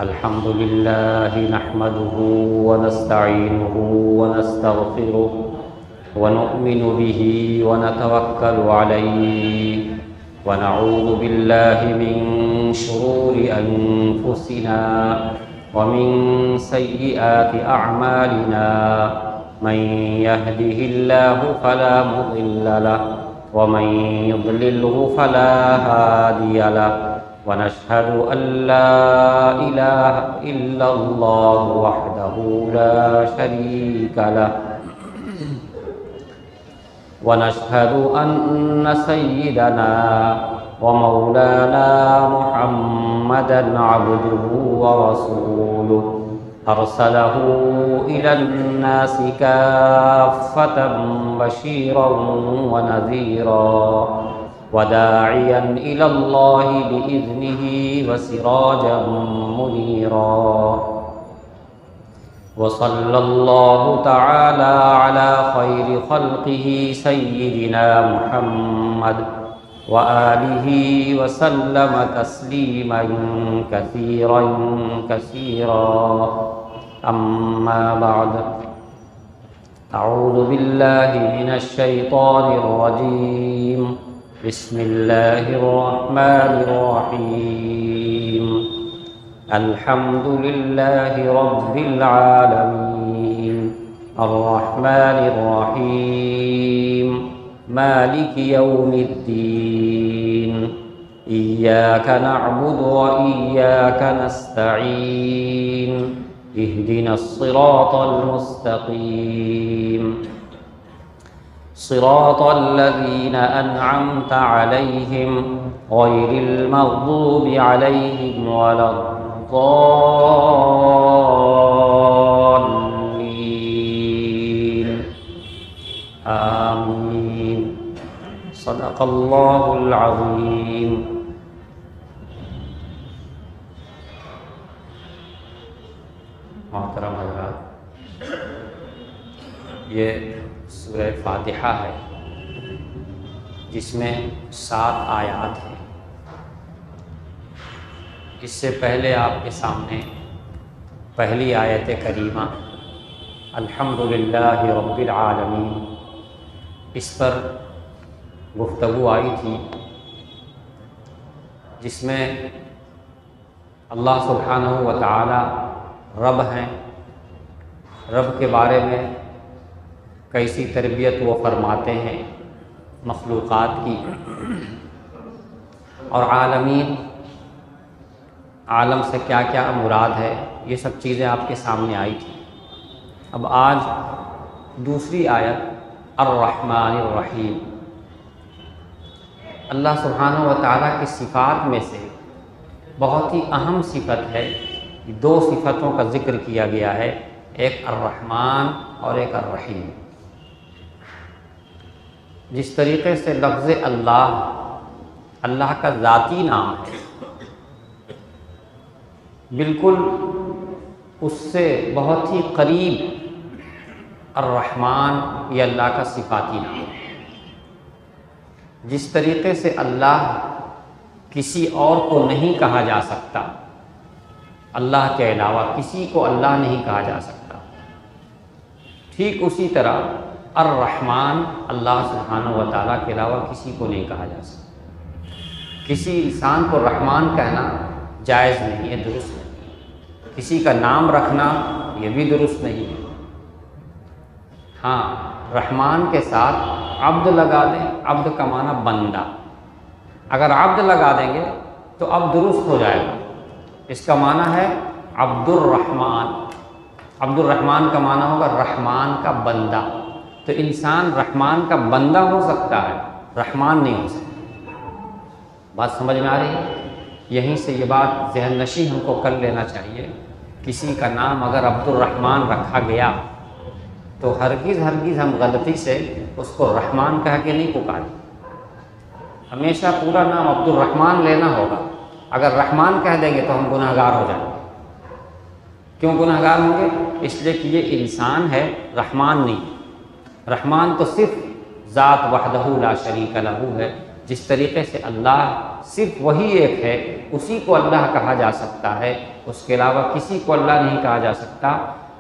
الحمد لله نحمده ونستعينه ونستغفره ونؤمن به ونتوكل عليه ونعوذ بالله من شرور أنفسنا ومن سيئات أعمالنا من يهده الله فلا مضل له ومن يضلله فلا هادي له ونشهد أن لا إله إلا الله وحده لا شريك له ونشهد أن سيدنا ومولانا محمدا عبده ورسوله أرسله إلى الناس كافة بشيرا ونذيرا وداعيا إلى الله بإذنه وسراجا منيرا وصلى الله تعالى على خير خلقه سيدنا محمد وآله وسلم تسليما كثيرا كثيرا أما بعد أعوذ بالله من الشيطان الرجيم بسم الله الرحمن الرحيم الحمد لله رب العالمين الرحمن الرحيم مالك يوم الدين إياك نعبد وإياك نستعين اهدنا الصراط المستقيم صراط الذين أنعمت عليهم غير المغضوب عليهم ولا الضالين آمين صدق الله العظيم محترم حضرات، یہ سورہ فاتحہ ہے جس میں 7 آیات ہیں۔ اس سے پہلے آپ کے سامنے پہلی آیت کریمہ الحمدللہ رب العالمین، اس پر گفتگو آئی تھی، جس میں اللہ سبحانہ و تعالی رب ہیں، رب کے بارے میں کیسی تربیت وہ فرماتے ہیں مخلوقات کی، اور عالمین، عالم سے کیا کیا مراد ہے، یہ سب چیزیں آپ کے سامنے آئی تھی۔ اب آج دوسری آیت الرحمن الرحیم، اللہ سبحانہ و تعالیٰ کی صفات میں سے بہت ہی اہم صفت ہے، 2 صفتوں کا ذکر کیا گیا ہے، ایک الرحمن اور ایک الرحیم۔ جس طریقے سے لفظ اللہ کا ذاتی نام ہے، بالکل اس سے بہت ہی قریب الرحمن یہ اللہ کا صفاتی نام ہے۔ جس طریقے سے اللہ کسی اور کو نہیں کہا جا سکتا، اللہ کے علاوہ کسی کو اللہ نہیں کہا جا سکتا، ٹھیک اسی طرح الرحمن اللہ سبحانہ و تعالیٰ کے علاوہ کسی کو نہیں کہا جا سکتا۔ کسی انسان کو رحمان کہنا جائز نہیں ہے، درست نہیں، کسی کا نام رکھنا یہ بھی درست نہیں ہے۔ ہاں، رحمان کے ساتھ عبد لگا دیں، عبد کا معنی بندہ، اگر عبد لگا دیں گے تو اب درست ہو جائے گا، اس کا معنی ہے عبد الرحمن۔ عبد الرحمن کا معنی ہوگا رحمان کا بندہ، تو انسان رحمان کا بندہ ہو سکتا ہے، رحمان نہیں ہو سکتا۔ بات سمجھ میں آ رہی ہے؟ یہیں سے یہ بات ذہن نشین ہم کو کر لینا چاہیے، کسی کا نام اگر عبد الرحمن رکھا گیا تو ہرگز ہم غلطی سے اس کو رحمان کہہ کے نہیں پکاریں، ہمیشہ پورا نام عبد الرحمن لینا ہوگا۔ اگر رحمان کہہ دیں گے تو ہم گناہ گار ہو جائیں گے۔ کیوں گناہ گار ہوں گے؟ اس لیے کہ یہ انسان ہے، رحمان نہیں۔ رحمان تو صرف ذات وحدہ لا شریک لہ ہے، جس طریقے سے اللہ صرف وہی ایک ہے، اسی کو اللہ کہا جا سکتا ہے، اس کے علاوہ کسی کو اللہ نہیں کہا جا سکتا،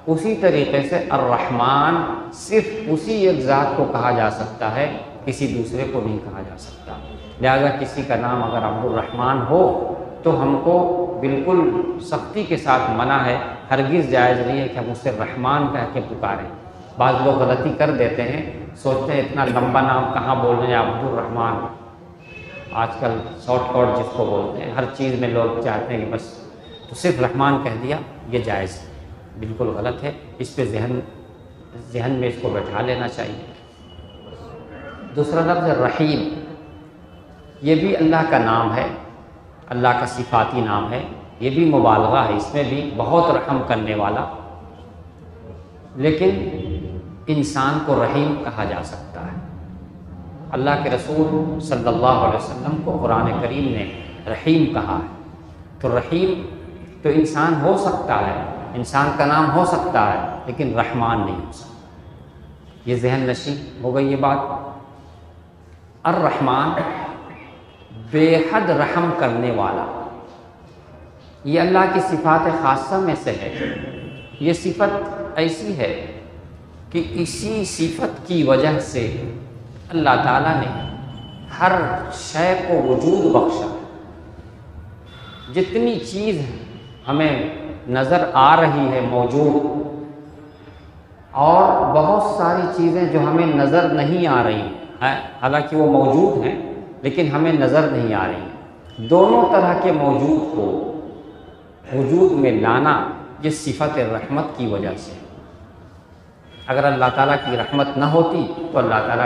اسی طریقے سے الرحمن صرف اسی ایک ذات کو کہا جا سکتا ہے، کسی دوسرے کو نہیں کہا جا سکتا۔ لہذا کسی کا نام اگر عبد الرحمن ہو تو ہم کو بالکل سختی کے ساتھ منع ہے، ہرگز جائز نہیں ہے کہ ہم اسے رحمان کہہ کے پکاریں۔ بعض لوگ غلطی کر دیتے ہیں، سوچتے ہیں اتنا لمبا نام کہاں بولنے ہیں، عبد الرحمن آج کل شارٹ کٹ جس کو بولتے ہیں، ہر چیز میں لوگ چاہتے ہیں کہ بس تو صرف رحمان کہہ دیا، یہ جائز ہے، بالکل غلط ہے، اس پہ ذہن میں اس کو بٹھا لینا چاہیے۔ دوسرا لفظ رحیم، یہ بھی اللہ کا نام ہے، اللہ کا صفاتی نام ہے، یہ بھی مبالغہ ہے، اس میں بھی بہت رحم کرنے والا، لیکن انسان کو رحیم کہا جا سکتا ہے۔ اللہ کے رسول صلی اللہ علیہ وسلم کو قرآن کریم نے رحیم کہا ہے، تو رحیم تو انسان ہو سکتا ہے، انسان کا نام ہو سکتا ہے، لیکن رحمان نہیں ہو سکتا۔ یہ ذہن نشین ہو گئی یہ بات۔ الرحمن بے حد رحم کرنے والا، یہ اللہ کی صفات خاصہ میں سے ہے۔ یہ صفت ایسی ہے کہ اسی صفت کی وجہ سے اللہ تعالیٰ نے ہر شے کو وجود بخشا۔ جتنی چیز ہمیں نظر آ رہی ہے موجود، اور بہت ساری چیزیں جو ہمیں نظر نہیں آ رہی ہیں، حالانکہ وہ موجود ہیں لیکن ہمیں نظر نہیں آ رہی ہیں، دونوں طرح کے موجود کو وجود میں لانا یہ صفت رحمت کی وجہ سے۔ اگر اللہ تعالیٰ کی رحمت نہ ہوتی تو اللہ تعالیٰ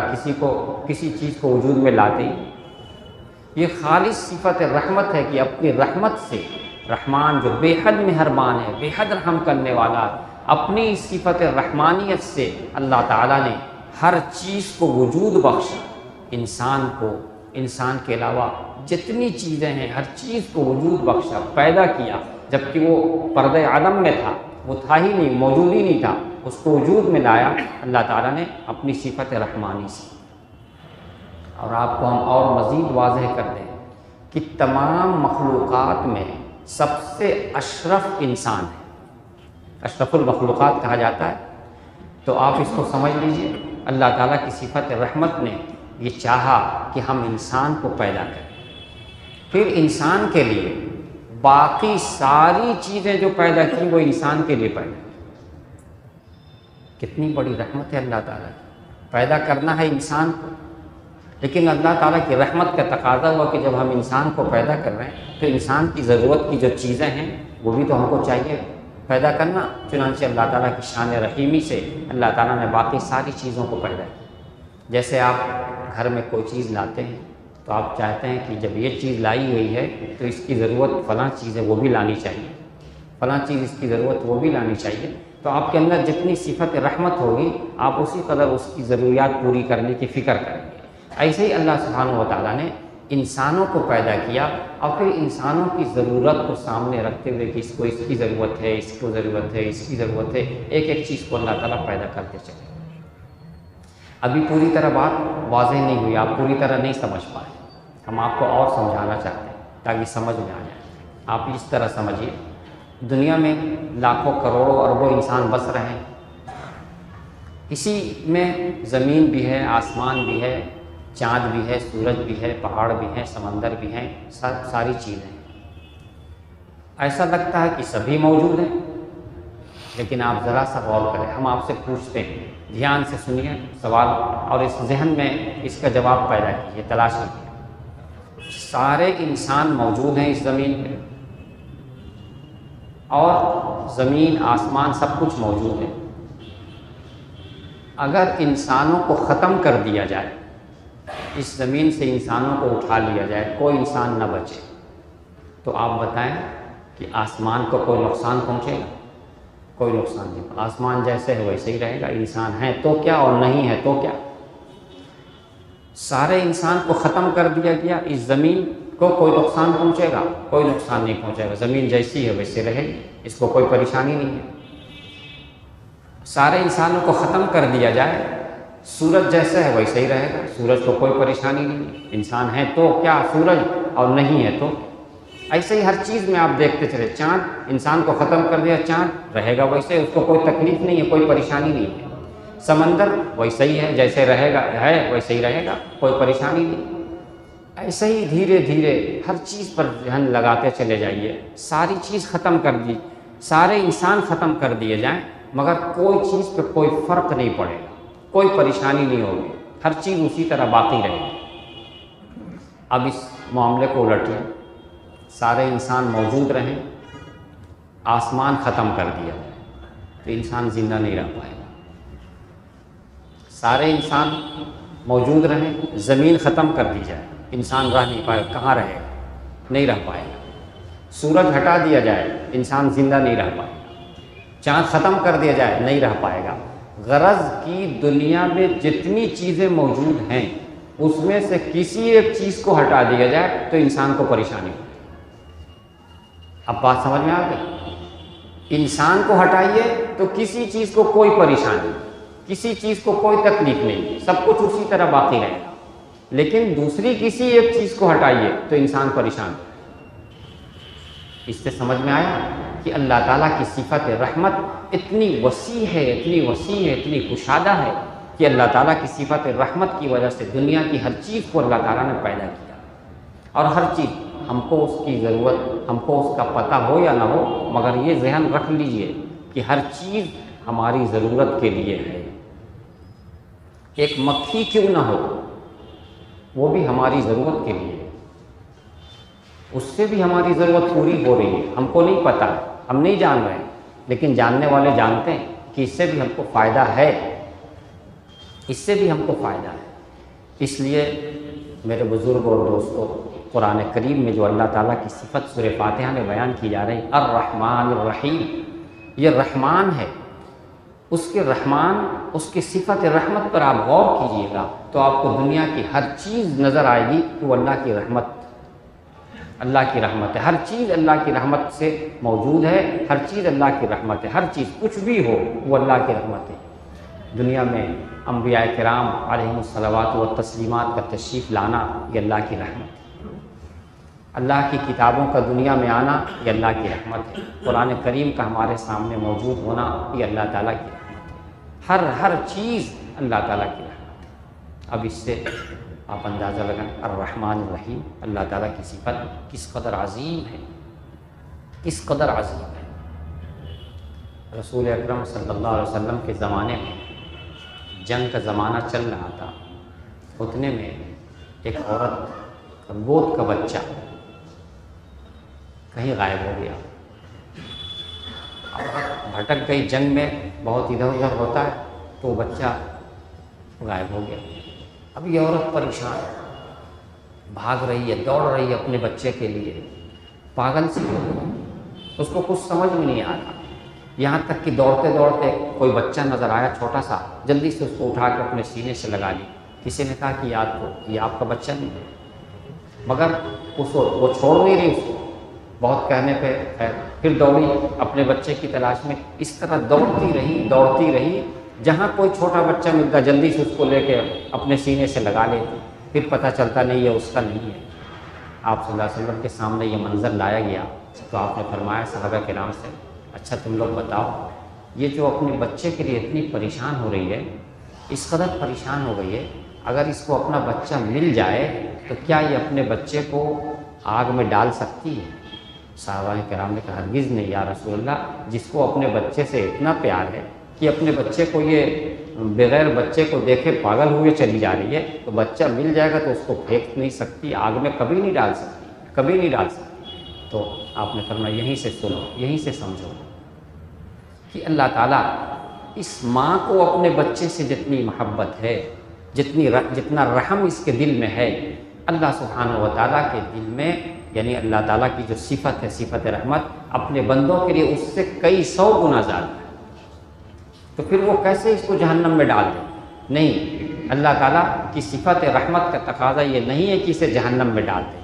کسی چیز کو وجود میں لاتے ہی۔ یہ خالص صفت رحمت ہے کہ اپنی رحمت سے رحمان جو بے حد مہربان ہے، بے حد رحم کرنے والا ہے، اپنی صفت رحمانیت سے اللہ تعالیٰ نے ہر چیز کو وجود بخشا، انسان کو، انسان کے علاوہ جتنی چیزیں ہیں ہر چیز کو وجود بخشا، پیدا کیا، جبکہ وہ پردہ عدم میں تھا، وہ تھا ہی نہیں، موجود ہی نہیں تھا، اس کو وجود میں لایا اللہ تعالیٰ نے اپنی صفت رحمانی سے۔ اور آپ کو ہم اور مزید واضح کر دیں کہ تمام مخلوقات میں سب سے اشرف انسان ہے، اشرف المخلوقات کہا جاتا ہے۔ تو آپ اس کو سمجھ لیجئے، اللہ تعالیٰ کی صفت رحمت نے یہ چاہا کہ ہم انسان کو پیدا کریں، پھر انسان کے لیے باقی ساری چیزیں جو پیدا کی وہ انسان کے لیے پیدا کی۔ کتنی بڑی رحمت ہے اللہ تعالیٰ کی، پیدا کرنا ہے انسان کو، لیکن اللہ تعالیٰ کی رحمت کا تقاضا ہوا کہ جب ہم انسان کو پیدا کر رہے ہیں تو انسان کی ضرورت کی جو چیزیں ہیں وہ بھی تو ہم کو چاہیے پیدا کرنا۔ چنانچہ اللہ تعالیٰ کی شان رحیمی سے اللہ تعالیٰ نے باقی ساری چیزوں کو پیدا کیا۔ جیسے آپ گھر میں کوئی چیز لاتے ہیں تو آپ چاہتے ہیں کہ جب یہ چیز لائی گئی ہے تو اس کی ضرورت فلاں چیز ہے وہ بھی لانی چاہیے، فلاں چیز اس کی ضرورت وہ بھی لانی چاہیے۔ تو آپ کے اندر جتنی صفت رحمت ہوگی آپ اسی قدر اس کی ضروریات پوری کرنے کی فکر کریں گے۔ ایسے ہی اللہ سبحانہ و تعالیٰ نے انسانوں کو پیدا کیا اور پھر انسانوں کی ضرورت کو سامنے رکھتے ہوئے کہ اس کو اس کی ضرورت ہے، اس کو ضرورت ہے، اس کی ضرورت ہے، ایک ایک چیز کو اللہ تعالیٰ پیدا کرتے چلے۔ ابھی پوری طرح بات واضح نہیں ہوئی، آپ پوری طرح نہیں سمجھ پائے، ہم آپ کو اور سمجھانا چاہتے ہیں تاکہ سمجھ میں آ جائے۔ آپ اس طرح سمجھیے، دنیا میں لاکھوں کروڑوں اربوں انسان بس رہے ہیں، اسی میں زمین بھی ہے، آسمان بھی ہے، چاند بھی ہے، سورج بھی ہے، پہاڑ بھی ہیں، سمندر بھی ہیں، ساری چیزیں ہیں۔ ایسا لگتا ہے کہ سبھی موجود ہیں، لیکن آپ ذرا سا غور کریں، ہم آپ سے پوچھتے ہیں، دھیان سے سنیے سوال اور اس ذہن میں اس کا جواب پیدا کیجیے، تلاش کیجیے۔ سارے انسان موجود ہیں اس زمین پہ، اور زمین آسمان سب کچھ موجود ہے۔ اگر انسانوں کو ختم کر دیا جائے، اس زمین سے انسانوں کو اٹھا لیا جائے، کوئی انسان نہ بچے، تو آپ بتائیں کہ آسمان کو کوئی نقصان پہنچے گا؟ کوئی نقصان نہیں، آسمان جیسے ہے ویسے ہی رہے گا، انسان ہے تو کیا اور نہیں ہے تو کیا۔ سارے انسان کو ختم کر دیا گیا، اس زمین کو کوئی نقصان پہنچے گا؟ کوئی نقصان نہیں پہنچے گا، زمین جیسی ہے ویسے رہے گی، اس کو کوئی پریشانی نہیں ہے۔ سارے انسانوں کو ختم کر دیا جائے سورج جیسا ہے ویسا ہی رہے گا، سورج کو کوئی پریشانی نہیں، انسان ہے تو کیا سورج اور نہیں ہے تو ایسے ہی ہر چیز میں آپ دیکھتے چلے، چاند انسان کو ختم کر دیا، چاند رہے گا ویسے، اس کو کوئی تکلیف نہیں ہے، کوئی پریشانی نہیں ہے، سمندر ویسا ہی ہے جیسے رہے گا ہے ویسے ہی رہے گا، کوئی پریشانی نہیں۔ ایسے ہی دھیرے دھیرے ہر چیز پر ذہن لگاتے چلے جائیے، ساری چیز ختم کر دی، سارے انسان ختم کر دیے جائیں مگر کوئی چیز پہ کوئی فرق نہیں پڑے گا، کوئی پریشانی نہیں ہوگی، ہر چیز اسی طرح باقی رہے گی۔ اب اس معاملے کو الٹیے، سارے انسان موجود رہیں، آسمان ختم کر دیا جائے تو انسان زندہ نہیں رہ پائے گا۔ سارے انسان موجود رہیں، زمین ختم کر دی جائے، انسان رہ نہیں پائے گا، کہاں رہے گا؟ نہیں رہ پائے گا۔ سورج ہٹا دیا جائے، انسان زندہ نہیں رہ پائے گا۔ چاند ختم کر دیا جائے، نہیں رہ پائے گا۔ غرض کی دنیا میں جتنی چیزیں موجود ہیں اس میں سے کسی ایک چیز کو ہٹا دیا جائے تو انسان کو پریشانی ہو۔ اب بات سمجھ میں آ گئی؟ انسان کو ہٹائیے تو کسی چیز کو کوئی پریشانی، کسی چیز کو کوئی تکلیف نہیں، سب کچھ اسی طرح باقی رہے گا۔ لیکن دوسری کسی ایک چیز کو ہٹائیے تو انسان پریشان۔ اس سے سمجھ میں آیا کہ اللہ تعالیٰ کی صفت رحمت اتنی وسیع ہے، اتنی وسیع ہے، اتنی کشادہ ہے کہ اللہ تعالیٰ کی صفت رحمت کی وجہ سے دنیا کی ہر چیز کو اللہ تعالیٰ نے پیدا کیا، اور ہر چیز ہم کو اس کی ضرورت، ہم کو اس کا پتہ ہو یا نہ ہو، مگر یہ ذہن رکھ لیجئے کہ ہر چیز ہماری ضرورت کے لیے ہے۔ ایک مکھی کیوں نہ ہو وہ بھی ہماری ضرورت کے لیے، اس سے بھی ہماری ضرورت پوری ہو رہی ہے، ہم کو نہیں پتہ، ہم نہیں جان رہے ہیں، لیکن جاننے والے جانتے ہیں کہ اس سے بھی ہم کو فائدہ ہے، اس سے بھی ہم کو فائدہ ہے۔ اس لیے میرے بزرگ اور دوستوں، قرآن کریم میں جو اللہ تعالیٰ کی صفت سورہ فاتحہ میں بیان کی جا رہی الرحمن الرحیم، یہ رحمان ہے، اس کے رحمان، اس کی صفت رحمت پر آپ غور کیجئے گا تو آپ کو دنیا کی ہر چیز نظر آئے گی کہ وہ اللہ کی رحمت، اللہ کی رحمت ہے۔ ہر چیز اللہ کی رحمت سے موجود ہے، ہر چیز اللہ کی رحمت ہے، ہر چیز کچھ بھی ہو وہ اللہ کی رحمت ہے۔ دنیا میں انبیاء کرام علیہم الصلوات و تسلیمات کا تشریف لانا یہ اللہ کی رحمت ہے، اللہ کی کتابوں کا دنیا میں آنا یہ اللہ کی رحمت ہے، قرآن کریم کا ہمارے سامنے موجود ہونا یہ اللہ تعالیٰ کی رحمت ہے، ہر چیز اللہ تعالیٰ کی رحمت ہے۔ اب اس سے آپ اندازہ لگائیں الرحمن الرحیم، اللہ تعالیٰ کی صفت کس قدر عظیم ہے، کس قدر عظیم ہے۔ رسول اکرم صلی اللہ علیہ وسلم کے زمانے میں جنگ کا زمانہ چل رہا تھا، اتنے میں ایک عورت کا گود کا بچہ کہیں غائب ہو گیا، عورت بھٹک گئی، جنگ میں بہت ادھر ادھر ہوتا ہے تو بچہ غائب ہو گیا۔ اب یہ عورت پریشان ہے، بھاگ رہی ہے، دوڑ رہی ہے اپنے بچے کے لیے، پاگل سی ہو گئی، اس کو کچھ سمجھ میں نہیں آ رہا، یہاں تک کہ دوڑتے دوڑتے کوئی بچہ نظر آیا چھوٹا سا، جلدی سے اس کو اٹھا کے اپنے سینے سے لگا لی۔ کسی نے کہا کہ یاد کو یہ آپ کا بچہ نہیں ہے، مگر وہ چھوڑ نہیں رہی اس کو، بہت کہنے پہ پھر دوڑی اپنے بچے کی تلاش میں، اس طرح دوڑتی رہی، جہاں کوئی چھوٹا بچہ ملتا جلدی سے اس کو لے کے اپنے سینے سے لگا لیتی، پھر پتہ چلتا نہیں ہے اس کا نہیں ہے۔ آپ صلی اللہ علیہ وسلم کے سامنے یہ منظر لایا گیا تو آپ نے فرمایا صحابہ کرام سے، اچھا تم لوگ بتاؤ، یہ جو اپنے بچے کے لیے اتنی پریشان ہو رہی ہے، اس قدر پریشان ہو گئی ہے، اگر اس کو اپنا بچہ مل جائے تو کیا یہ اپنے بچے کو آگ میں ڈال سکتی ہے؟ صحابہ کرام نے کہا ہرگز نہیں یا رسول اللہ، جس کو اپنے بچے سے اتنا پیار ہے کہ اپنے بچے کو یہ بغیر بچے کو دیکھے پاگل ہوئے چلی جا رہی ہے، تو بچہ مل جائے گا تو اس کو پھینک نہیں سکتی، آگ میں کبھی نہیں ڈال سکتی، کبھی نہیں ڈال سکتی۔ تو آپ نے فرمایا یہیں سے سنو، یہیں سے سمجھو کہ اللہ تعالیٰ اس ماں کو اپنے بچے سے جتنی محبت ہے، جتنا رحم اس کے دل میں ہے، اللہ سبحانہ و تعالیٰ کے دل میں، یعنی اللہ تعالیٰ کی جو صفت ہے، صفت رحمت، اپنے بندوں کے لیے اس سے کئی 100 گنا زیادہ ہے، تو پھر وہ کیسے اس کو جہنم میں ڈال دے؟ نہیں، اللہ تعالیٰ کی صفت رحمت کا تقاضا یہ نہیں ہے کہ اسے جہنم میں ڈال دے،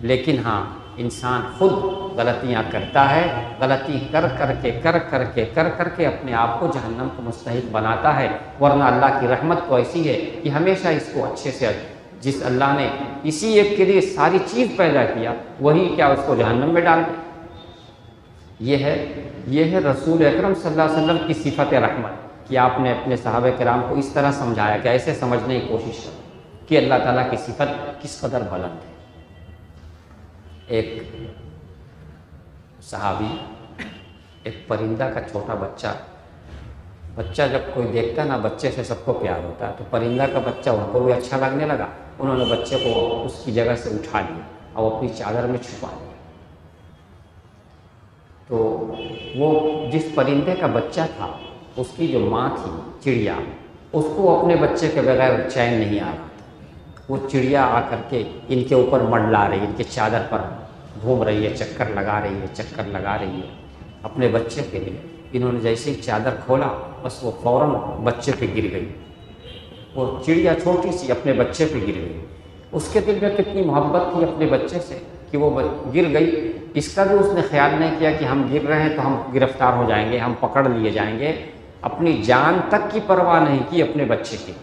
لیکن ہاں انسان خود غلطیاں کرتا ہے، غلطی کر کر کے اپنے آپ کو جہنم کو مستحق بناتا ہے، ورنہ اللہ کی رحمت تو ایسی ہے کہ ہمیشہ اس کو اچھے سے جس اللہ نے اسی ایک کے لیے ساری چیز پیدا کیا وہی کیا اس کو جہنم میں ڈال دے۔ یہ ہے رسول اکرم صلی اللہ علیہ وسلم کی صفت رحمت کہ آپ نے اپنے صحابہ کرام کو اس طرح سمجھایا کہ ایسے سمجھنے کی کوشش کرو کہ اللہ تعالیٰ کی صفت کس قدر بلند ہے۔ ایک صحابی ایک پرندہ کا چھوٹا بچہ جب کوئی دیکھتا نا بچے سے سب کو پیار ہوتا ہے، تو پرندہ کا بچہ ان کو بھی اچھا لگنے لگا، انہوں نے بچے کو اس کی جگہ سے اٹھا لیا اور اپنی چادر میں چھپا لیا۔ تو وہ جس پرندے کا بچہ تھا اس کی جو ماں تھی چڑیا، اس کو اپنے بچے کے بغیر چین نہیں آ رہا تھا۔ وہ چڑیا آ کر کے ان کے اوپر منڈلا رہی، ان کے چادر پر گھوم رہی ہے، چکر لگا رہی ہے اپنے بچے کے لیے۔ انہوں نے جیسے ہی چادر کھولا بس وہ فوراً بچے پہ گر گئی، وہ چڑیا چھوٹی سی اپنے بچے پہ گر گئی۔ اس کے دل میں کتنی محبت تھی اپنے بچے سے کہ وہ گر گئی، اس کا بھی اس نے خیال نہیں کیا کہ ہم گر رہے ہیں تو ہم گرفتار ہو جائیں گے، ہم پکڑ لیے جائیں گے۔ اپنی جان تک کی پرواہ نہیں کی اپنے بچے کی۔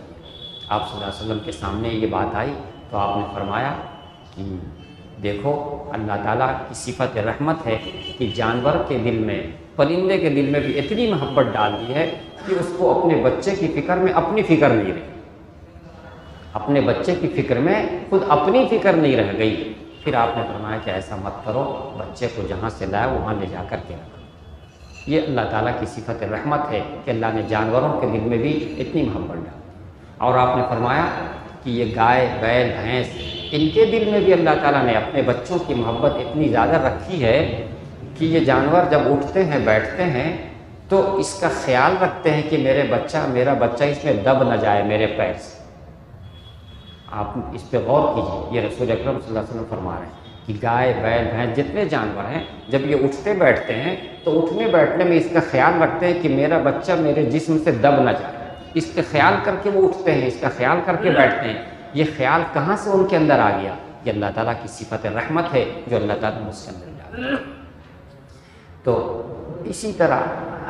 آپ صلی اللہ علیہ وسلم کے سامنے یہ بات آئی تو آپ نے فرمایا کہ دیکھو اللہ تعالیٰ کی صفت رحمت ہے کہ جانور کے دل میں، پرندے کے دل میں بھی اتنی محبت ڈال دی ہے کہ اس کو اپنے بچے کی فکر میں اپنی فکر نہیں رہی، اپنے بچے کی فکر میں خود اپنی فکر نہیں رہ گئی۔ پھر آپ نے فرمایا کہ ایسا مت کرو، بچے کو جہاں سے لائے وہاں لے جا کر کے رکھو۔ یہ اللہ تعالیٰ کی صفت رحمت ہے کہ اللہ نے جانوروں کے دل میں بھی اتنی محبت ڈال دی۔ اور آپ نے فرمایا کہ یہ گائے، بیل، بھینس، ان کے دل میں بھی اللہ تعالیٰ نے اپنے بچوں کی محبت اتنی زیادہ رکھی ہے کہ یہ جانور جب اٹھتے ہیں بیٹھتے ہیں تو اس کا خیال رکھتے ہیں کہ میرا بچہ اس میں دب نہ جائے میرے پیر سے۔ آپ اس پہ غور کیجیے، یہ رسول اکرم صلی اللہ علیہ وسلم فرما رہے ہیں کہ گائے، بیل، بھینس جتنے جانور ہیں جب یہ اٹھتے بیٹھتے ہیں تو اٹھنے بیٹھنے میں اس کا خیال رکھتے ہیں کہ میرا بچہ میرے جسم سے دب نہ جائے، اس کا خیال کر کے وہ اٹھتے ہیں، اس کا خیال کر کے بیٹھتے ہیں۔ یہ خیال کہاں سے ان کے اندر آ گیا؟ یہ اللہ تعالیٰ کی صفت رحمت ہے جو اللہ تعالیٰ نے اس کے اندر ڈالی۔ تو اسی طرح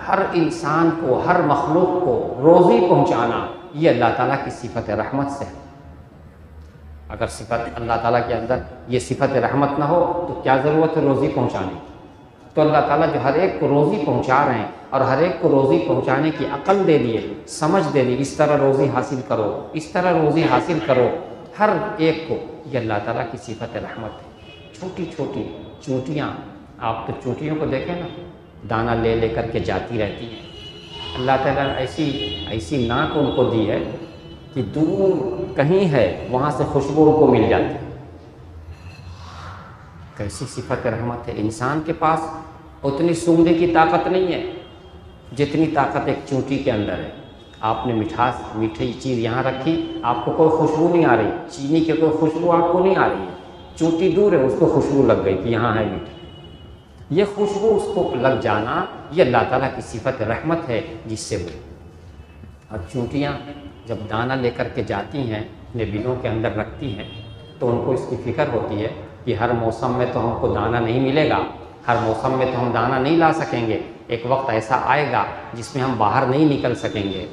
ہر انسان کو، ہر مخلوق کو روزی پہنچانا یہ اللہ تعالیٰ کی صفت رحمت سے ہے۔ اگر صفت اللہ تعالیٰ کے اندر یہ صفت رحمت نہ ہو تو کیا ضرورت ہے روزی پہنچانے کی؟ تو اللہ تعالیٰ جو ہر ایک کو روزی پہنچا رہے ہیں اور ہر ایک کو روزی پہنچانے کی عقل دے دیے، سمجھ دے دی، اس طرح روزی حاصل کرو، اس طرح روزی حاصل کرو، ہر ایک کو یہ اللہ تعالیٰ کی صفت رحمت ہے۔ چھوٹی چھوٹی چونٹیاں، آپ تو چونٹیوں کو دیکھیں نا، دانہ لے لے کر کے جاتی رہتی ہیں۔ اللہ تعالیٰ نے ایسی ناک ان کو دی ہے کہ دور کہیں ہے وہاں سے خوشبو ان کو مل جاتی ہے۔ کیسی صفت رحمت ہے! انسان کے پاس اتنی سونگنے کی طاقت نہیں ہے جتنی طاقت ایک چونٹی کے اندر ہے۔ آپ نے میٹھی چیز یہاں رکھی، آپ کو کوئی خوشبو نہیں آ رہی، چینی کی کوئی خوشبو آپ کو نہیں آ رہی ہے، چونٹی دور ہے، اس کو خوشبو لگ گئی کہ یہاں ہے میٹھی۔ یہ خوشبو اس کو لگ جانا یہ اللہ تعالیٰ کی صفت رحمت ہے جس سے وہ۔ اور چونٹیاں جب دانہ لے کر کے جاتی ہیں، اپنے بلوں کے اندر رکھتی ہیں، تو ان کو اس کی فکر ہوتی ہے کہ ہر موسم میں تو ہم کو دانہ نہیں ملے گا، ہر موسم میں تو ہم دانہ نہیں لا سکیں گے، ایک وقت ایسا آئے گا جس میں ہم باہر نہیں نکل سکیں گے،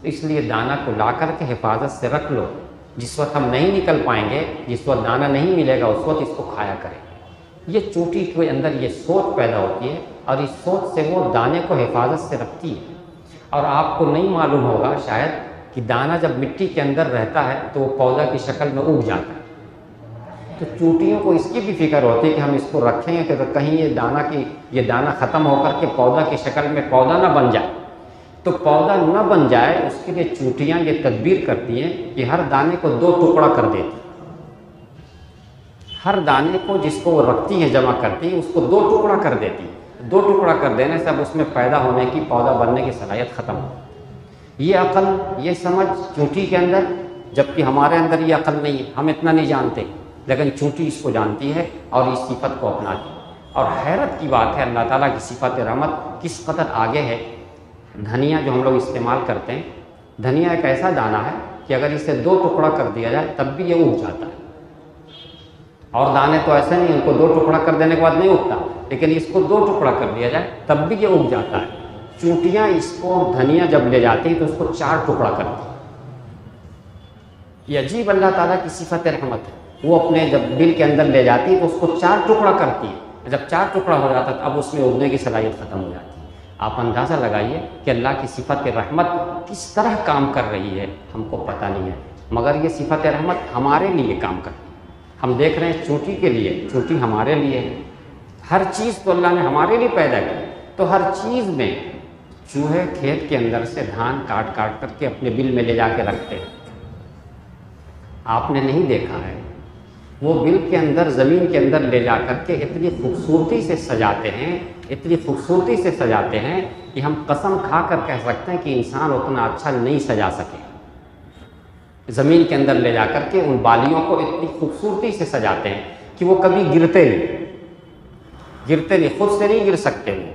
اس لیے دانہ کو لا کر کے حفاظت سے رکھ لو، جس وقت ہم نہیں نکل پائیں گے، جس وقت دانہ نہیں ملے گا اس وقت اس کو کھایا کریں۔ یہ چونٹی کے اندر یہ سوچ پیدا ہوتی ہے اور اس سوچ سے وہ دانے کو حفاظت سے رکھتی ہے۔ اور آپ کو نہیں معلوم ہوگا شاید کہ دانہ جب مٹی کے اندر رہتا ہے تو وہ پودا کی شکل میں اگ جاتا ہے، تو چونٹیوں کو اس کی بھی فکر ہوتی ہے کہ ہم اس کو رکھیں گے کہ کہیں یہ دانہ ختم ہو کر کے پودا کی شکل میں پودا نہ بن جائے۔ تو پودا نہ بن جائے اس کے لیے چونٹیاں یہ تدبیر کرتی ہیں کہ ہر دانے کو 2 ٹکڑا کر دیتی ہیں، ہر دانے کو جس کو وہ رکھتی ہیں جمع کرتی ہیں اس کو 2 ٹکڑا کر دیتی ہیں۔ 2 ٹکڑا کر دینے سے اب اس میں پیدا ہونے کی، پودا بننے کی صلاحیت ختم ہو۔ یہ عقل، یہ سمجھ چونٹی کے اندر، جبکہ ہمارے اندر یہ عقل نہیں ہے، ہم اتنا نہیں جانتے، لیکن چونٹی اس کو جانتی ہے اور اس صفت کو اپناتی ہے۔ اور حیرت کی بات ہے اللہ تعالیٰ کی صفت رحمت کس قدر آگے ہے۔ دھنیا جو ہم لوگ استعمال کرتے ہیں، دھنیا ایک ایسا دانہ ہے کہ اگر اسے 2 ٹکڑا کر دیا جائے تب بھی یہ اگ جاتا ہے، اور دانے تو ایسے نہیں، ان کو 2 ٹکڑا کر دینے کے بعد نہیں اگتا، لیکن اس کو 2 ٹکڑا کر دیا جائے تب بھی یہ اگ جاتا ہے۔ چونٹیاں اس کو دھنیا جب لے جاتی ہیں تو اس کو 4 ٹکڑا کرتی ہیں۔ یہ عجیب اللہ تعالیٰ کی صفت رحمت ہے، وہ اپنے جب دل کے اندر لے جاتی ہے تو اس کو 4 ٹکڑا کرتی ہے، جب 4 ٹکڑا ہو جاتا ہے اب اس میں اگنے کی صلاحیت ختم ہو جاتی ہے۔ آپ اندازہ لگائیے کہ اللہ کی صفت رحمت کس طرح کام کر رہی ہے، ہم کو پتہ نہیں ہے، مگر یہ صفت رحمت ہمارے لیے کام کر رہی ہے۔ ہم دیکھ رہے ہیں چونٹی کے لیے، چونٹی ہمارے لیے ہے، ہر چیز تو اللہ نے ہمارے لیے پیدا کی، تو ہر چیز میں چوہے کھیت کے اندر سے دھان کاٹ کاٹ کر کے اپنے بل میں لے جا کے رکھتے ہیں، آپ نے نہیں دیکھا ہے، وہ بل کے اندر زمین کے اندر لے جا کر کے اتنی خوبصورتی سے سجاتے ہیں، اتنی خوبصورتی سے سجاتے ہیں کہ ہم قسم کھا کر کہہ سکتے ہیں کہ انسان اتنا اچھا نہیں سجا سکے۔ زمین کے اندر لے جا کر کے ان بالیوں کو اتنی خوبصورتی سے سجاتے ہیں کہ وہ کبھی گرتے نہیں، خود سے نہیں گر سکتے وہ،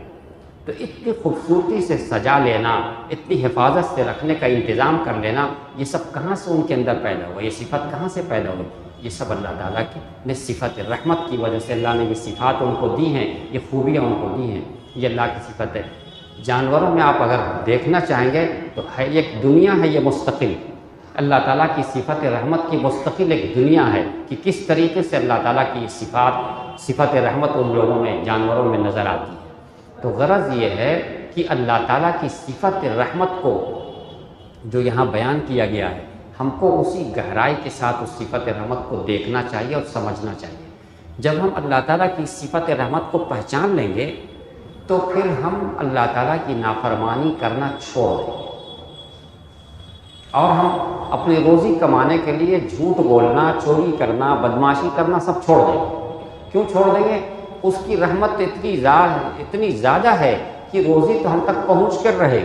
تو اتنی خوبصورتی سے سجا لینا، اتنی حفاظت سے رکھنے کا انتظام کر لینا، یہ سب کہاں سے ان کے اندر پیدا ہوا، یہ صفت کہاں سے پیدا ہوئی؟ یہ سب اللہ تعالیٰ کی نے صفت رحمت کی وجہ سے اللہ نے یہ صفات ان کو دی ہیں، یہ خوبیاں ان کو دی ہیں، یہ اللہ کی صفت ہے۔ جانوروں میں آپ اگر دیکھنا چاہیں گے تو ہے ایک دنیا ہے یہ مستقل، اللہ تعالیٰ کی صفت رحمت کی مستقل ایک دنیا ہے کہ کس طریقے سے اللہ تعالیٰ کی صفت رحمت ان لوگوں میں، جانوروں میں نظر آتی ہے۔ تو غرض یہ ہے کہ اللہ تعالیٰ کی صفت رحمت کو جو یہاں بیان کیا گیا ہے، ہم کو اسی گہرائی کے ساتھ اس صفت رحمت کو دیکھنا چاہیے اور سمجھنا چاہیے۔ جب ہم اللہ تعالیٰ کی صفت رحمت کو پہچان لیں گے تو پھر ہم اللہ تعالیٰ کی نافرمانی کرنا چھوڑ دیں گے، اور ہم اپنی روزی کمانے کے لیے جھوٹ بولنا، چوری کرنا، بدمعاشی کرنا سب چھوڑ دیں گے۔ کیوں چھوڑ دیں گے؟ اس کی رحمت اتنی زیادہ ہے کہ روزی تو ہم تک پہنچ کر رہے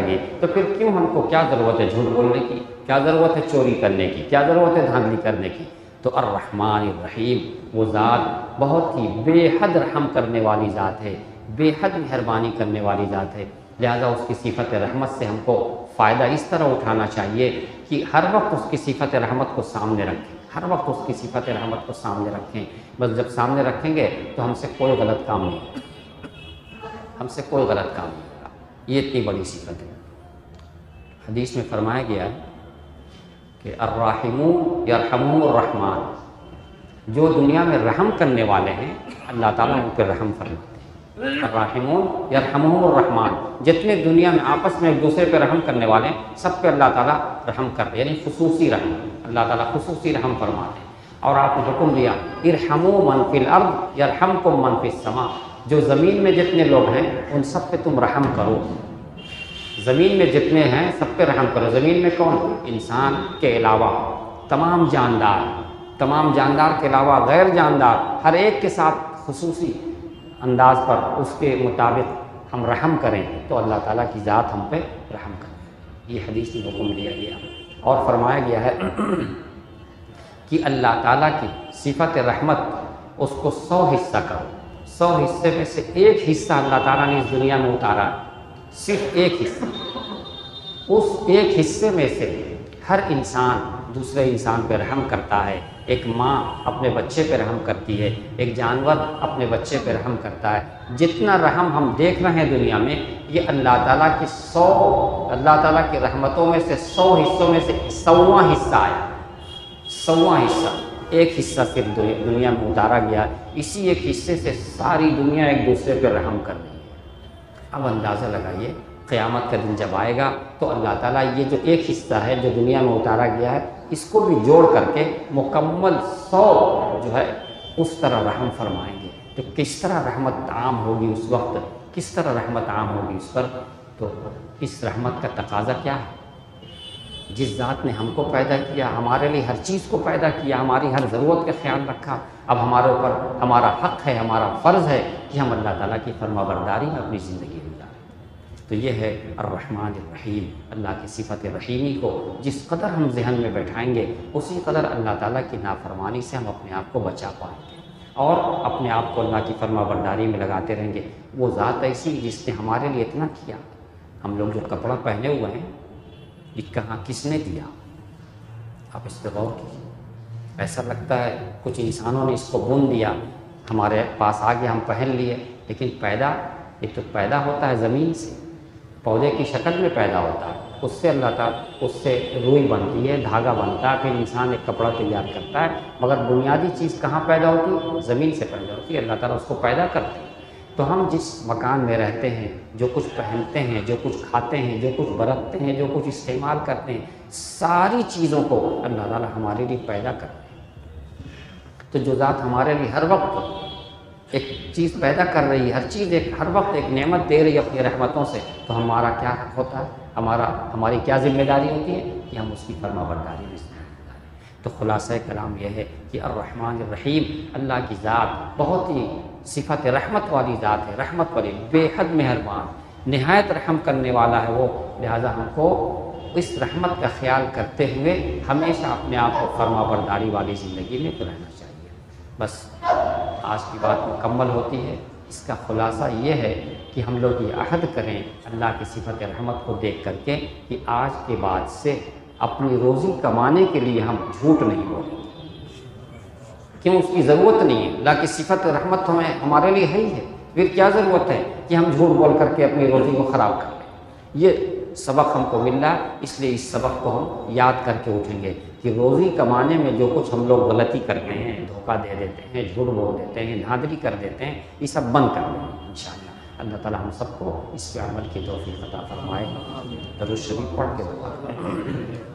گی، تو پھر کیوں ہم کو کیا ضرورت ہے جھوٹ بولنے کی، کیا ضرورت ہے چوری کرنے کی، کیا ضرورت ہے دھاندلی کرنے کی؟ تو الرحمن الرحیم وہ ذات بہت ہی بے حد رحم کرنے والی ذات ہے، بے حد مہربانی کرنے والی ذات ہے، لہذا اس کی صفت رحمت سے ہم کو فائدہ اس طرح اٹھانا چاہیے کہ ہر وقت اس کی صفت رحمت کو سامنے رکھیں، ہر وقت اس کی صفت رحمت کو سامنے رکھیں۔ بس جب سامنے رکھیں گے تو ہم سے کوئی غلط کام نہیں ہوگا، یہ اتنی بڑی صفت ہے۔ حدیث میں فرمایا گیا ہے کہ الراحمون یرحمہم الرحمن، جو دنیا میں رحم کرنے والے ہیں اللہ تعالیٰ ان پہ رحم فرماتے ہیں۔ الراحمون یرحمہم الرحمن، جتنے دنیا میں آپس میں ایک دوسرے پہ رحم کرنے والے ہیں سب پہ اللہ تعالیٰ رحم کرتے ہیں، یعنی خصوصی رحم، اللہ تعالیٰ خصوصی رحم فرماتے ہیں۔ اور آپ نے حکم دیا ارحموا من فی الارض یرحمکم من فی السماء، جو زمین میں جتنے لوگ ہیں ان سب پہ تم رحم کرو، زمین میں جتنے ہیں سب پہ رحم کرو۔ زمین میں کون؟ انسان کے علاوہ تمام جاندار کے علاوہ غیر جاندار ہر ایک کے ساتھ خصوصی انداز پر اس کے مطابق ہم رحم کریں تو اللہ تعالیٰ کی ذات ہم پہ رحم کرے، یہ حدیث میں حکم دیا گیا۔ اور فرمایا گیا ہے کہ اللہ تعالیٰ کی صفت رحمت اس کو 100 حصہ کرو، 100 حصے میں سے ایک حصہ اللہ تعالیٰ نے اس دنیا میں اتارا، صرف ایک حصہ، اس ایک حصے میں سے ہر انسان دوسرے انسان پہ رحم کرتا ہے، ایک ماں اپنے بچے پہ رحم کرتی ہے، ایک جانور اپنے بچے پہ رحم کرتا ہے۔ جتنا رحم ہم دیکھ رہے ہیں دنیا میں یہ اللہ تعالیٰ کی رحمتوں میں سے 100 حصوں میں سے 100واں حصہ آیا، 100واں حصہ، ایک حصہ صرف دنیا میں اتارا گیا، اسی ایک حصے سے ساری دنیا ایک دوسرے پہ رحم کر رہی ہے۔ اب اندازہ لگائیے قیامت کا دن جب آئے گا تو اللہ تعالیٰ یہ جو ایک حصہ ہے جو دنیا میں اتارا گیا ہے اس کو بھی جوڑ کر کے مکمل 100 جو ہے اس طرح رحم فرمائیں گے، تو کس طرح رحمت عام ہوگی اس وقت، کس طرح رحمت عام ہوگی اس پر؟ تو اس رحمت کا تقاضا کیا ہے؟ جس ذات نے ہم کو پیدا کیا، ہمارے لیے ہر چیز کو پیدا کیا، ہماری ہر ضرورت کا خیال رکھا، اب ہمارے اوپر ہمارا حق ہے، ہمارا فرض ہے کہ ہم اللہ تعالیٰ کی فرما برداری میں اپنی زندگی گزاریں۔ تو یہ ہے الرحمن الرحیم، اللہ کی صفت رحیمی کو جس قدر ہم ذہن میں بیٹھائیں گے اسی قدر اللہ تعالیٰ کی نافرمانی سے ہم اپنے آپ کو بچا پائیں گے اور اپنے آپ کو اللہ کی فرما برداری میں لگاتے رہیں گے۔ وہ ذات ایسی جس نے ہمارے لیے اتنا کیا، ہم لوگ جو کپڑا پہنے ہوئے ہیں یہ کہاں کس نے دیا؟ آپ اس پہ غور کیجیے. ایسا لگتا ہے کچھ انسانوں نے اس کو بن دیا، ہمارے پاس آ گیا، ہم پہن لیے، لیکن یہ تو پیدا ہوتا ہے زمین سے، پودے کی شکل میں پیدا ہوتا ہے، اس سے اللہ تعالیٰ اس سے روئی بنتی ہے، دھاگا بنتا ہے، پھر انسان ایک کپڑا تیار کرتا ہے، مگر بنیادی چیز کہاں پیدا ہوتی ہے؟ زمین سے پیدا ہوتی ہے. اللہ تعالیٰ اس کو پیدا کرتے ہیں. تو ہم جس مکان میں رہتے ہیں، جو کچھ پہنتے ہیں، جو کچھ کھاتے ہیں، جو کچھ برتتے ہیں، جو کچھ استعمال کرتے ہیں، ساری چیزوں کو اللہ تعالیٰ ہمارے لیے پیدا کرتے ہیں. تو جو ذات ہمارے لیے ہر وقت ایک چیز پیدا کر رہی ہے، ہر چیز ہر وقت ایک نعمت دے رہی ہے اپنی رحمتوں سے، تو ہمارا کیا حق ہوتا ہے؟ ہماری کیا ذمہ داری ہوتی ہے کہ ہم اس کی فرما برداری میں استعمال کریں. تو خلاصہ کلام یہ ہے کہ الرحمن الرحیم، اللہ کی ذات بہت ہی صفت رحمت والی ذات ہے، رحمت والی، بے حد مہربان، نہایت رحم کرنے والا ہے وہ. لہٰذا ہم کو اس رحمت کا خیال کرتے ہوئے ہمیشہ اپنے آپ کو فرما برداری والی زندگی میں رہنا چاہیے. بس آج کی بات مکمل ہوتی ہے. اس کا خلاصہ یہ ہے کہ ہم لوگ یہ عہد کریں اللہ کی صفت رحمت کو دیکھ کر کے کہ آج کے بعد سے اپنی روزی کمانے کے لیے ہم جھوٹ نہیں بولیں گے. کیوں؟ اس کی ضرورت نہیں ہے. اللہ کی صفت رحمت ہمارے لیے ہے ہی ہے، پھر کیا ضرورت ہے کہ ہم جھوٹ بول کر کے اپنی روزی کو خراب کر لیں. یہ سبق ہم کو مل رہا ہے، اس لیے اس سبق کو ہم یاد کر کے اٹھیں گے کہ روزی کمانے میں جو کچھ ہم لوگ غلطی کرتے ہیں، دھوکہ دے دیتے ہیں، جھوٹ بول دیتے ہیں، دھاندلی کر دیتے ہیں، یہ سب بند کر دیں گے انشاءاللہ. اللہ تعالیٰ ہم سب کو اس پہ عمل کی توفیق عطا فرمائے. درود شریف پڑھ کے دعا کریں.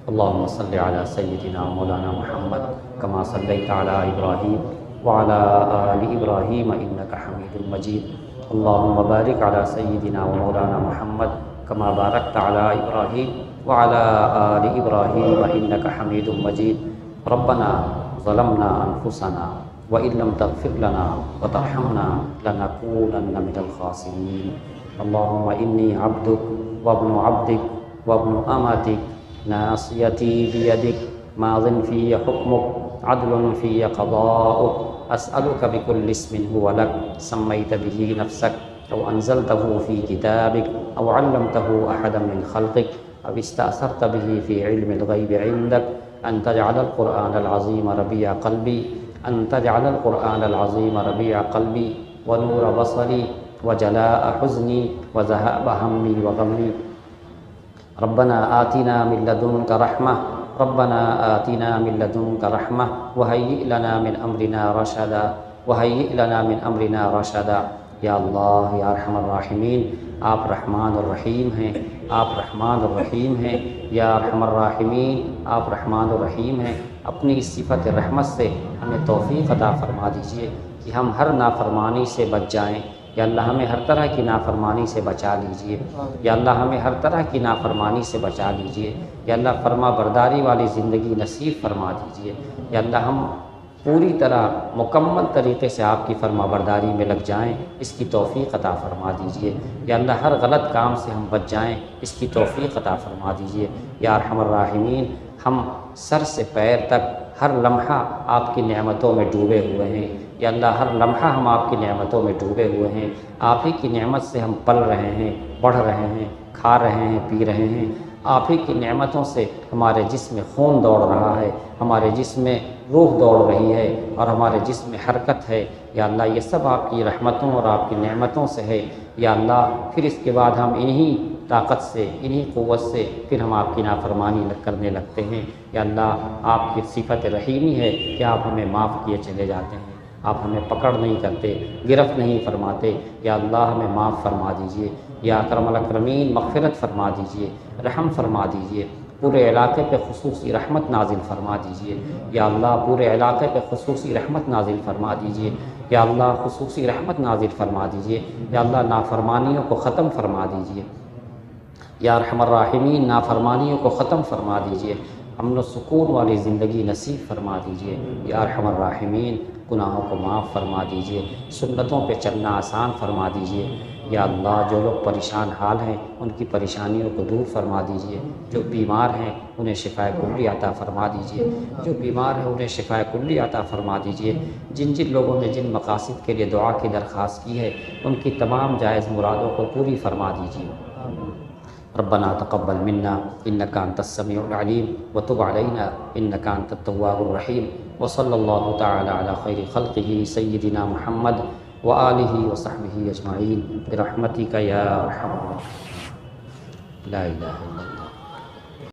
اللهم صل على سيدنا مولانا محمد كما صليت على إبراهيم وعلى آل إبراهيم إنك حميد مجيد. اللهم بارك على سيدنا ومولانا محمد كما باركت على إبراهيم وعلى آل إبراهيم إنك حميد مجيد. ربنا ظلمنا أنفسنا وإن لم تغفر لنا وترحمنا لنكونن من الخاسرين. اللهم إني عبدك وابن عبدك وابن أمتك، ناصيتي بيدك، ماض في حكمك، عدل في قضاؤك. أسألك بكل اسم هو لك سميت به نفسك أو أنزلته في كتابك أو علمته أحدا من خلقك أو استأثرت به في علم الغيب عندك أن تجعل القرآن العظيم ربيع قلبي، أن تجعل القرآن العظيم ربيع قلبي ونور بصري وجلاء حزني وذهاب همي وغمي. ربنا آتنا من لدنك رحمة، ربنا آتنا من لدنك رحمة وهيئ لنا من أمرنا رشدا، وهيئ لنا من أمرنا رشدا. یا اللہ یا ارحم الراحمین، آپ رحمان الرحیم ہیں، آپ رحمان الرحیم ہیں. یا ارحم الراحمین، آپ رحمان الرحیم ہیں. اپنی اس صفت رحمت سے ہمیں توفیق عطا فرما دیجیے کہ ہم ہر نافرمانی سے بچ جائیں. یا اللہ ہمیں ہر طرح کی نافرمانی سے بچا لیجیے. یا اللہ ہمیں ہر طرح کی نافرمانی سے بچا لیجیے. یا اللہ فرما برداری والی زندگی نصیب فرما دیجیے. یا اللہ ہم پوری طرح مکمل طریقے سے آپ کی فرما برداری میں لگ جائیں، اس کی توفیق عطا فرما دیجیے. یا اللہ ہر غلط کام سے ہم بچ جائیں، اس کی توفیق عطا فرما دیجیے. یا ارحم الراحمین، ہم سر سے پیر تک ہر لمحہ آپ کی نعمتوں میں ڈوبے ہوئے ہیں. یا اللہ ہر لمحہ ہم آپ کی نعمتوں میں ڈوبے ہوئے ہیں. آپ ہی کی نعمت سے ہم پل رہے ہیں، بڑھ رہے ہیں، کھا رہے ہیں، پی رہے ہیں. آپ ہی کی نعمتوں سے ہمارے جسم میں خون دوڑ رہا ہے، ہمارے جسم میں روح دوڑ رہی ہے اور ہمارے جسم میں حرکت ہے. یا اللہ یہ سب آپ کی رحمتوں اور آپ کی نعمتوں سے ہے. یا اللہ پھر اس کے بعد ہم انہی طاقت سے، انہی قوت سے پھر ہم آپ کی نافرمانی کرنے لگتے ہیں. یا اللہ آپ کی صفت رحیمی ہے کہ آپ ہمیں معاف کیے چلے جاتے ہیں، آپ ہمیں پکڑ نہیں کرتے، گرفت نہیں فرماتے. یا اللہ ہمیں معاف فرما دیجیے. یا اکرم الاکرمین مغفرت فرما دیجیے، رحم فرما دیجیے. پورے علاقے پہ خصوصی رحمت نازل فرما دیجیے. یا اللہ پورے علاقے پہ خصوصی رحمت نازل فرما دیجیے. یا اللہ خصوصی رحمت نازل فرما دیجیے. یا اللہ نافرمانیوں کو ختم فرما دیجیے. یا ارحم الراحمین نافرمانیوں کو ختم فرما دیجیے. امن و سکون والی زندگی نصیب فرما دیجیے. یا ارحم الراحمین گناہوں کو معاف فرما دیجیے، سنتوں پہ چلنا آسان فرما دیجیے. یا اللہ جو لوگ پریشان حال ہیں ان کی پریشانیوں کو دور فرما دیجیے. جو بیمار ہیں انہیں شفائے کلی عطا فرما دیجیے. جو بیمار ہیں انہیں شفائے کلی عطا فرما دیجیے. جن جن لوگوں نے جن مقاصد کے لیے دعا کی درخواست کی ہے ان کی تمام جائز مرادوں کو پوری فرما دیجیے. ربنا تقبل منا انك انت السميع العليم وتب علينا انك انت التواب الرحيم وصلى الله تعالى على خير خلقه سيدنا محمد وآلہ وصحبہ اجمعین برحمتک یا ارحم الراحمین لا الہ الا اللہ.